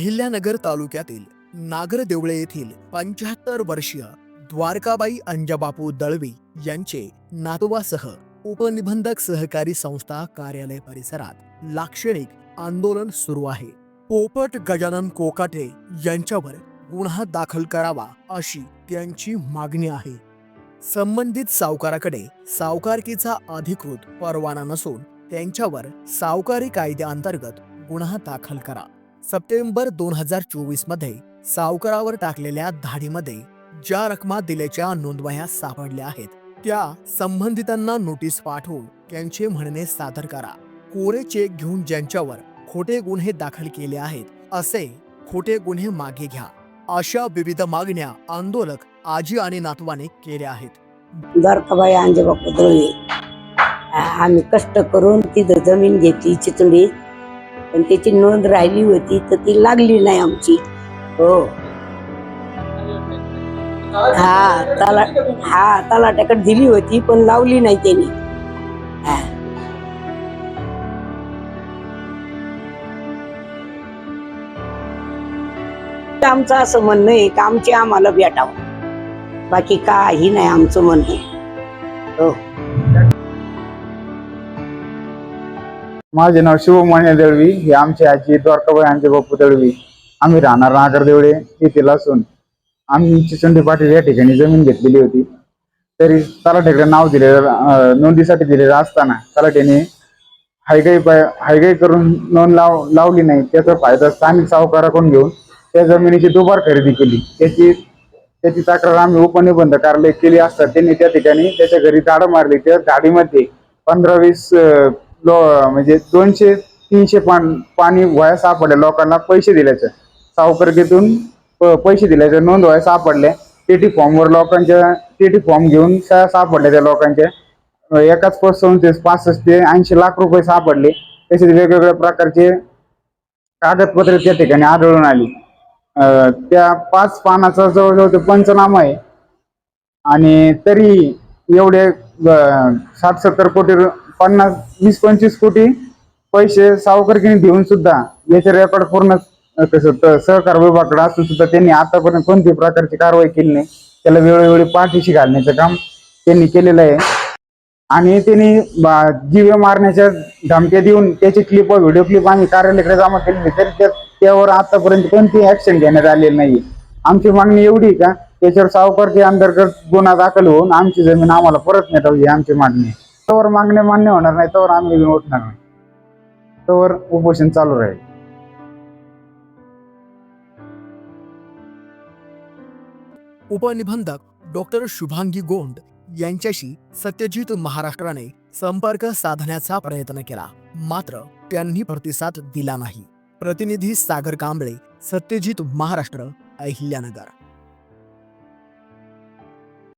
अहिल्यानगर तालुक्यातील नागरदेवळे येथील 75 वर्षीय द्वारकाबाई अंजबापू दळवी यांचे नातवासह उपनिबंधक सहकारी संस्था कार्यालय परिसरात लाक्षणिक आंदोलन सुरू आहे। पोपट गजानन कोकाटे यांच्यावर गुन्हा दाखल करावा अशी त्यांची मागणी आहे। संबंधित सावकाराकडे सावकारकीचा अधिकृत परवाना नसून त्यांच्यावर सावकारी कायद्याअंतर्गत गुन्हा दाखल करा। सप्टेंबर 2024 मध्ये सावकारावर टाकलेल्या धाडीमध्ये ज्या रकमा दिल्याच्या नोंदवह्या सापडल्या आहेत त्या संबंधितांना नोटीस पाठवून त्यांचे म्हणणे सादर करा। कोरे चेक घेऊन ज्यांच्यावर खोटे गुन्हे दाखल केले आहेत असे खोटे गुन्हे मागे घ्या, अशा विविध मागण्या आंदोलक आजी आणि नातवाने केल्या आहेत। द्वारकाबाई अंजबापू दळवी आम्ही कष्ट करून तिथं जमीन घेतली चिचडीत, पण त्याची नोंद राहिली होती तर ती लागली नाही आमची। हो तलाट्याकडे दिली होती पण लावली नाही त्यांनी। आमचं असं म्हणणं आहे की आमची आम्हाला भेटावं, बाकी काही नाही आमचं म्हणणं। हो माझे नाव शिवमान्य दळवी, हे आमची आजी द्वारकाबाई अंजबापू दळवी। आम्ही राहणार नागरदेवळे येथील असून आम्ही चिचंडी पाटील या ठिकाणी जमीन घेतलेली होती। तरी तलाठ्याकडे नाव दिलेलं, नोंदीसाठी दिलेलं असताना तलाठ्याने हायगाई करून नोंद लावली नाही। त्याचा फायदा स्थानिक सावकाराकडून घेऊन त्या जमिनीची दुबार खरेदी केली। त्याची तक्रार आम्ही उपनिबंधक कार्यालय केली असता त्यांनी त्या ठिकाणी त्याच्या घरी झाडं मारली। त्या झाडीमध्ये 15-20 म्हणजे 200-300 पाणी वह्या सापडल्या। लोकांना पैसे दिल्याच्या, सावकारकीतून पैसे दिल्याच्या नोंद वह्या सापडल्या। टीटी फॉर्मवर लोकांच्या टीटी फॉर्म घेऊन सापडल्या त्या लोकांच्या। एकाच पतसंस्थेस 65 ते 80 लाख रुपये सापडले। तसेच वेगवेगळ्या प्रकारचे कागदपत्रे त्या ठिकाणी आढळून आली। त्या 5 पानाचा जवळजवळ ते पंचनामा आहे आणि तरी एवढे 60-70 कोटी 50-20-25 कोटी पैसे सावकारकीने देऊन सुद्धा याचे रेकॉर्ड पूर्ण सहकार विभागाकडे असून सुद्धा त्यांनी आतापर्यंत कोणत्याही प्रकारची कारवाई केली नाही। त्याला वेळोवेळी पाठीशी घालण्याचं काम त्यांनी केलेलं आहे आणि त्यांनी जीवे मारण्याच्या धमक्या देऊन त्याची व्हिडिओ क्लिप आम्ही कार्यालयाकडे जमा केलेली, तरी त्यावर आतापर्यंत कोणतीही ऍक्शन घेण्यात आलेली नाही। आमची मागणी एवढी का त्याच्यावर सावकारकी अंतर्गत गुन्हा दाखल होऊन आमची जमीन आम्हाला परत मिळावी ही आमची मागणी आहे। तोवर मागण्या मान्य होणार नाही तोवर आम्ही उठणार नाही, तोवर उपोषण चालू राहील। उपनिबंधक डॉक्टर शुभांगी गोंड यांच्याशी सत्यजित महाराष्ट्राने संपर्क साधण्याचा प्रयत्न केला, मात्र त्यांनी प्रतिसाद दिला नाही। प्रतिनिधी सागर कांबळे, सत्यजित महाराष्ट्र, अहिल्यानगर।